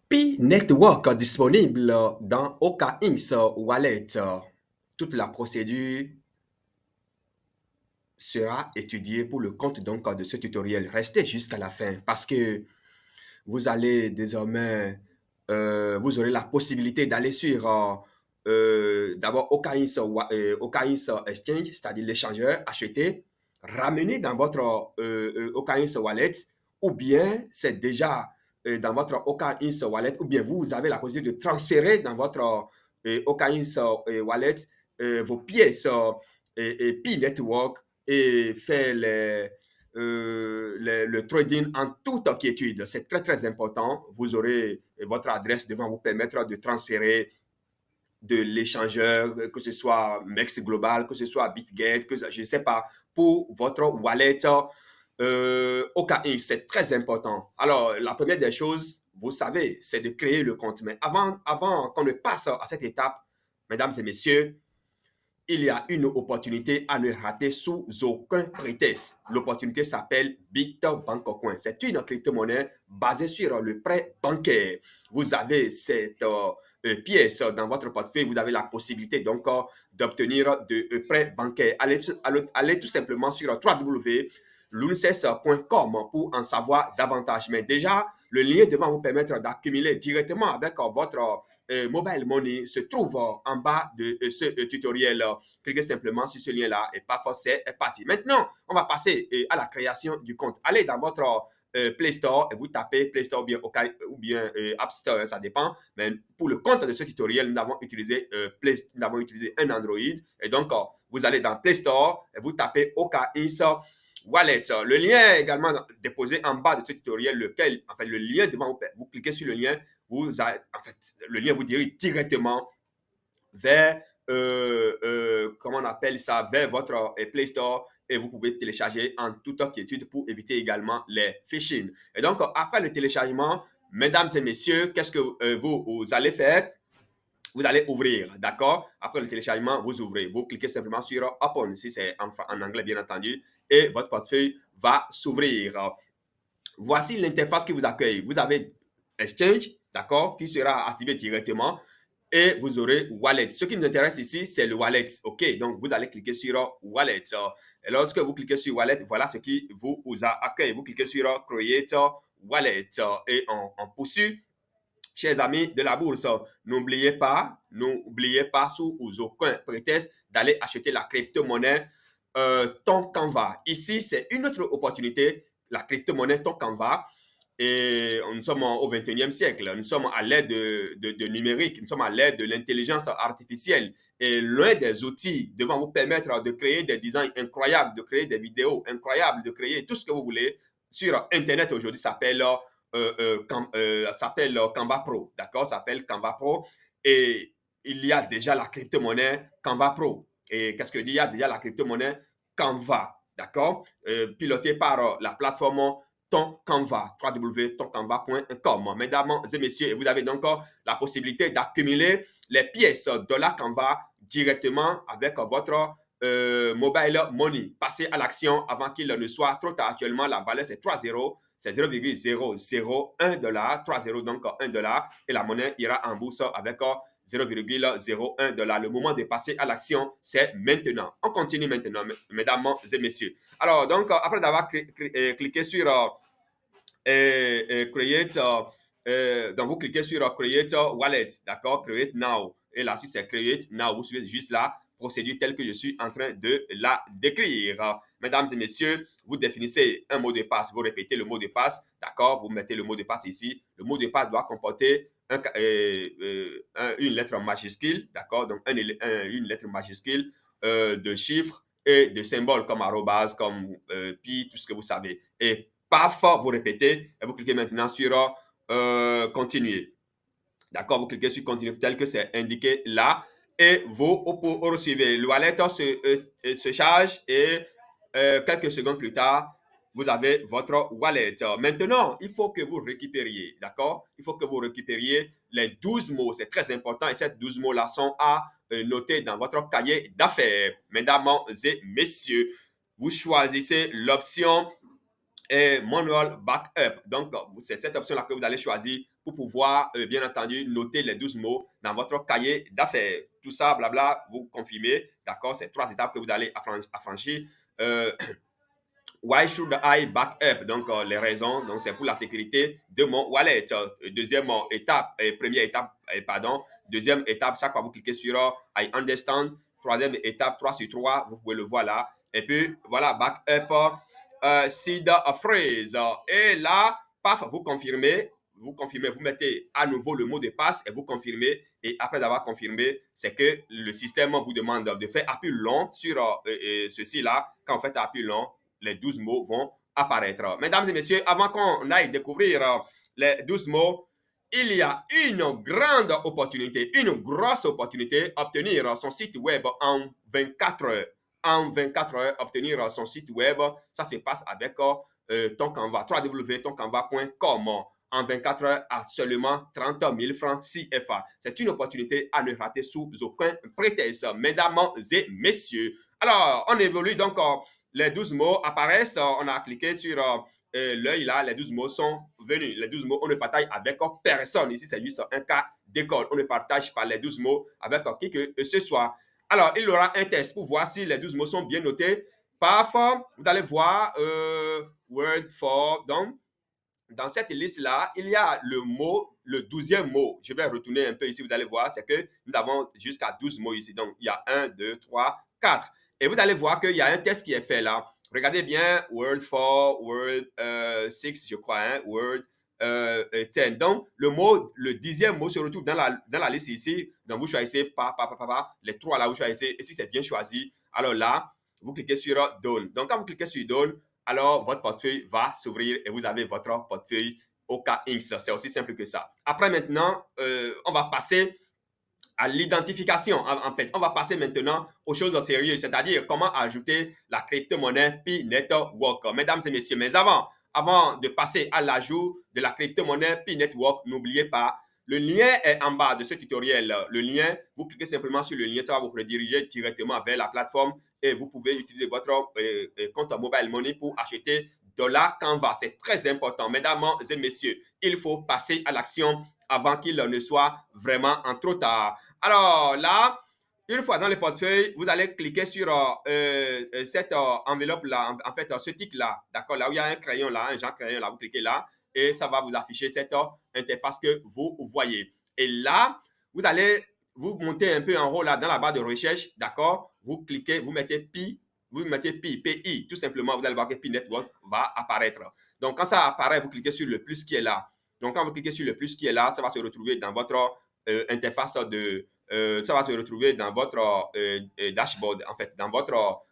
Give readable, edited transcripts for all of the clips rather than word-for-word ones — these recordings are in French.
Pi Network disponible dans OKX Wallet. Toute la procédure sera étudiée pour le compte donc de ce tutoriel. Restez jusqu'à la fin parce que vous allez désormais, vous aurez la possibilité d'aller sur d'abord OKX Exchange, c'est-à-dire l'échangeur, acheter, ramener dans votre OKX Wallet, ou bien c'est déjà dans votre OKX Wallet, ou bien vous avez la possibilité de transférer dans votre OKX Wallet vos pièces Pi Network et faire le trading en toute quiétude. C'est très, très important. Vous aurez votre adresse devant vous permettre de transférer de l'échangeur, que ce soit Mex Global, que ce soit BitGet, que je ne sais pas, pour votre wallet OKX. C'est très important. Alors, la première des choses, vous savez, c'est de créer le compte. Mais avant qu'on ne passe à cette étape, mesdames et messieurs, il y a une opportunité à ne rater sous aucun prétexte. L'opportunité s'appelle Bitbank Coin. C'est une crypto-monnaie basée sur le prêt bancaire. Vous avez cette pièce dans votre portefeuille, vous avez la possibilité donc d'obtenir de prêts bancaires. Allez tout simplement sur www.lunces.com pour en savoir davantage. Mais déjà, le lien devant vous permettre d'accumuler directement avec votre mobile money se trouve en bas de ce tutoriel. Cliquez simplement sur ce lien-là et paf, c'est parti. Maintenant, on va passer à la création du compte. Allez dans votre Play Store et vous tapez Play Store ou bien App Store, ça dépend. Mais pour le compte de ce tutoriel, nous avons utilisé un Android. Et donc, vous allez dans Play Store et vous tapez OKX Wallet. Le lien est également déposé en bas de ce tutoriel, le lien devant vous cliquez sur le lien, le lien vous dirige directement vers, comment on appelle ça, vers votre Play Store et vous pouvez télécharger en toute quiétude pour éviter également les phishing. Et donc, après le téléchargement, mesdames et messieurs, qu'est-ce que vous allez faire? Vous allez ouvrir, d'accord? Après le téléchargement, vous ouvrez. Vous cliquez simplement sur Open, si c'est en anglais, bien entendu, et votre portefeuille va s'ouvrir. Voici l'interface qui vous accueille. Vous avez Exchange, d'accord, qui sera activé directement et vous aurez Wallet. Ce qui nous intéresse ici, c'est le Wallet. OK, donc vous allez cliquer sur Wallet. Et lorsque vous cliquez sur Wallet, voilà ce qui vous accueille. Vous cliquez sur Create Wallet et on poursuit. Chers amis de la bourse, n'oubliez pas sous aucun prétexte d'aller acheter la crypto-monnaie ton Canva. Ici, c'est une autre opportunité, la crypto-monnaie ton Canva. Et nous sommes au 21e siècle, nous sommes à l'ère de numérique, nous sommes à l'ère de l'intelligence artificielle. Et l'un des outils devant vous permettre de créer des designs incroyables, de créer des vidéos incroyables, de créer tout ce que vous voulez sur Internet aujourd'hui s'appelle Canva Pro, d'accord? S'appelle Canva Pro. Et il y a déjà la crypto-monnaie Canva Pro. Et qu'est-ce que dit? Il y a déjà la crypto-monnaie Canva, d'accord? Pilotée par la plateforme ton Canva, www.toncanva.com. Mesdames et messieurs, vous avez donc la possibilité d'accumuler les pièces de la Canva directement avec votre mobile money. Passez à l'action avant qu'il ne soit trop tard. Actuellement, la valeur c'est 3 zéros, c'est 0,001 $, 3 zéros donc 1 $, et la monnaie ira en bourse avec 0,01 $. Le moment de passer à l'action, c'est maintenant. On continue maintenant, mesdames et messieurs. Alors, donc, après avoir cliqué sur Create, donc vous cliquez sur Create Wallet, d'accord? Create Now. Et la suite, c'est Create Now. Vous suivez juste la procédure telle que je suis en train de la décrire. Mesdames et messieurs, vous définissez un mot de passe, vous répétez le mot de passe, d'accord? Vous mettez le mot de passe ici. Le mot de passe doit comporter une lettre majuscule, d'accord? Donc, une lettre majuscule de chiffres et de symboles comme arrobase, comme pi, tout ce que vous savez. Et paf, vous répétez et vous cliquez maintenant sur continuer. D'accord, vous cliquez sur continuer tel que c'est indiqué là et vous recevez. Le wallet se charge et quelques secondes plus tard, vous avez votre wallet. Maintenant, il faut que vous récupériez, d'accord? Il faut que vous récupériez les 12 mots, c'est très important et ces 12 mots-là sont à noter dans votre cahier d'affaires. Mesdames et messieurs, vous choisissez l'option et Manual Backup. Donc, c'est cette option-là que vous allez choisir pour pouvoir, bien entendu, noter les 12 mots dans votre cahier d'affaires. Tout ça, blabla, vous confirmez. D'accord? C'est 3 étapes que vous allez affranchir. Euh, Why should I back up? Donc, les raisons, donc c'est pour la sécurité de mon wallet. Deuxième étape, première étape, pardon. Deuxième étape, chaque fois que vous cliquez sur I understand. Troisième étape, 3 sur 3, vous pouvez le voir là. Et puis, voilà, back up, seed phrase. Et là, paf, vous confirmez, vous mettez à nouveau le mot de passe et vous confirmez. Et après avoir confirmé, c'est que le système vous demande de faire appui long sur ceci-là. Quand vous faites appui long, les 12 mots vont apparaître. Mesdames et messieurs, avant qu'on aille découvrir les 12 mots, il y a une grande opportunité, une grosse opportunité d'obtenir son site web en 24 heures. En 24 heures, obtenir son site web, ça se passe avec ton Canva, www.toncanva.com. En 24 heures à seulement 30 000 francs CFA. C'est une opportunité à ne rater sous aucun prétexte, mesdames et messieurs. Alors, on évolue donc les 12 mots apparaissent, on a cliqué sur l'œil là, les 12 mots sont venus. Les 12 mots, on ne partage avec personne. Ici, c'est juste un cas d'école. On ne partage pas les 12 mots avec qui que ce soit. Alors, il y aura un test pour voir si les 12 mots sont bien notés. Paf, vous allez voir Word for. Donc, dans cette liste-là, il y a le mot, le 12e mot. Je vais retourner un peu ici, vous allez voir, c'est que nous avons jusqu'à 12 mots ici. Donc, il y a 1, 2, 3, 4. Et vous allez voir qu'il y a un test qui est fait là. Regardez bien, Word 4, Word 6, je crois, hein, Word 10. Donc, le 10e mot se retrouve dans la liste ici. Donc, vous choisissez les trois là, vous choisissez. Et si c'est bien choisi, alors là, vous cliquez sur Done. Donc, quand vous cliquez sur Done, alors votre portefeuille va s'ouvrir et vous avez votre portefeuille Oka Inks. C'est aussi simple que ça. Après, maintenant, on va passer à l'identification. En fait, on va passer maintenant aux choses sérieuses, c'est-à-dire comment ajouter la crypto-monnaie P-Network. Mesdames et messieurs, mais avant de passer à l'ajout de la crypto-monnaie P-Network, n'oubliez pas, le lien est en bas de ce tutoriel. Le lien, vous cliquez simplement sur le lien, ça va vous rediriger directement vers la plateforme et vous pouvez utiliser votre compte mobile money pour acheter $ Canva. C'est très important. Mesdames et messieurs, il faut passer à l'action avant qu'il ne soit vraiment en trop tard. Alors là, une fois dans le portefeuille, vous allez cliquer sur cette enveloppe-là, en fait, ce tic-là, d'accord, là où il y a un crayon là, un genre crayon là, vous cliquez là, et ça va vous afficher cette interface que vous voyez. Et là, vous allez vous monter un peu en haut là, dans la barre de recherche, d'accord, vous cliquez, vous mettez Pi, vous mettez Pi, PI, tout simplement, vous allez voir que Pi Network va apparaître. Donc, quand ça apparaît, vous cliquez sur le plus qui est là. Donc, quand vous cliquez sur le plus qui est là, ça va se retrouver dans votre interface de... ça va se retrouver dans votre dashboard, en fait, dans votre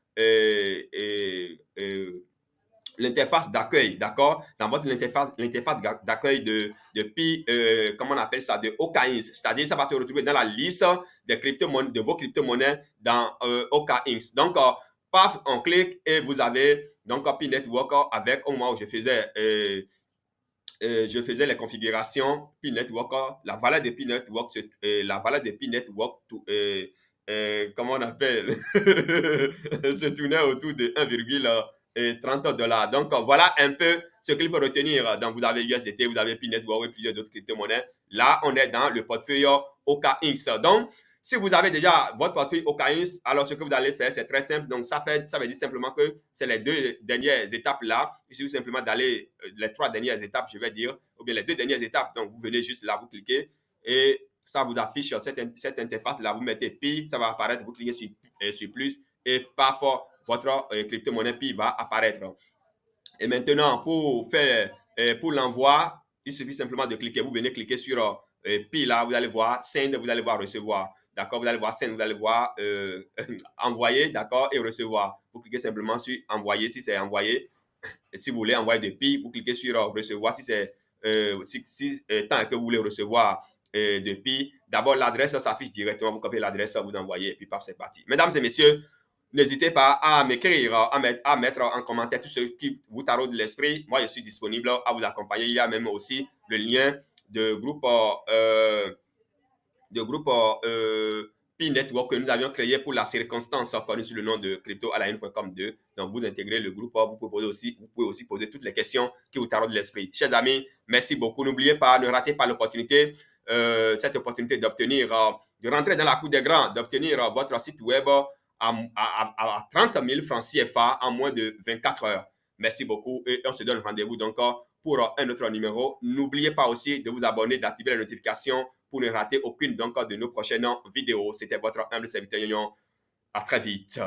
l'interface d'accueil, d'accord? Dans votre l'interface d'accueil de Pi, comment on appelle ça, de OKINS. C'est-à-dire, ça va se retrouver dans la liste des crypto-monnaies, de vos crypto-monnaies dans OKINS. Donc, paf, on clique et vous avez donc Pi Network avec, au moment où je faisais les configurations Pi Network, la valeur de Pi Network, la valeur de Pi Network, comment on appelle, se tournait autour de 1,30 $. Donc, voilà un peu ce qu'il faut retenir. Donc, vous avez USDT, vous avez Pi Network et plusieurs autres crypto-monnaies. Là, on est dans le portefeuille OKX. Donc, si vous avez déjà votre portefeuille OKX, alors ce que vous allez faire, c'est très simple. Donc, ça veut dire simplement que c'est les deux dernières étapes là. Il suffit simplement d'aller, les trois dernières étapes, je vais dire, ou bien les deux dernières étapes. Donc, vous venez juste là, vous cliquez et ça vous affiche cette interface là. Vous mettez Pi, ça va apparaître, vous cliquez sur plus et parfois votre crypto-monnaie Pi va apparaître. Et maintenant, pour l'envoi, il suffit simplement de cliquer. Vous venez cliquer sur Pi là, vous allez voir Send, vous allez voir Recevoir. D'accord, vous allez voir Send, vous allez voir Envoyer, d'accord, et Recevoir. Vous cliquez simplement sur Envoyer si c'est envoyé. Et si vous voulez envoyer de Pi, vous cliquez sur Recevoir si c'est tant que vous voulez recevoir de Pi. D'abord, l'adresse s'affiche directement. Vous copiez l'adresse, vous envoyez, et puis paf, c'est parti. Mesdames et messieurs, n'hésitez pas à m'écrire, à mettre en commentaire tout ce qui vous taraude l'esprit. Moi, je suis disponible à vous accompagner. Il y a même aussi le lien de groupe Pi Network que nous avions créé pour la circonstance connue sous le nom de cryptoalahine.com 2. Donc, vous intégrez le groupe, vous pouvez aussi poser toutes les questions qui vous taraudent l'esprit. Chers amis, merci beaucoup. N'oubliez pas, ne ratez pas l'opportunité, cette opportunité d'obtenir, de rentrer dans la cour des grands, d'obtenir votre site web à 30 000 francs CFA en moins de 24 heures. Merci beaucoup et on se donne rendez-vous donc pour un autre numéro. N'oubliez pas aussi de vous abonner, d'activer les notifications pour ne rater aucune donc de nos prochaines vidéos. C'était votre humble serviteur Union. À très vite.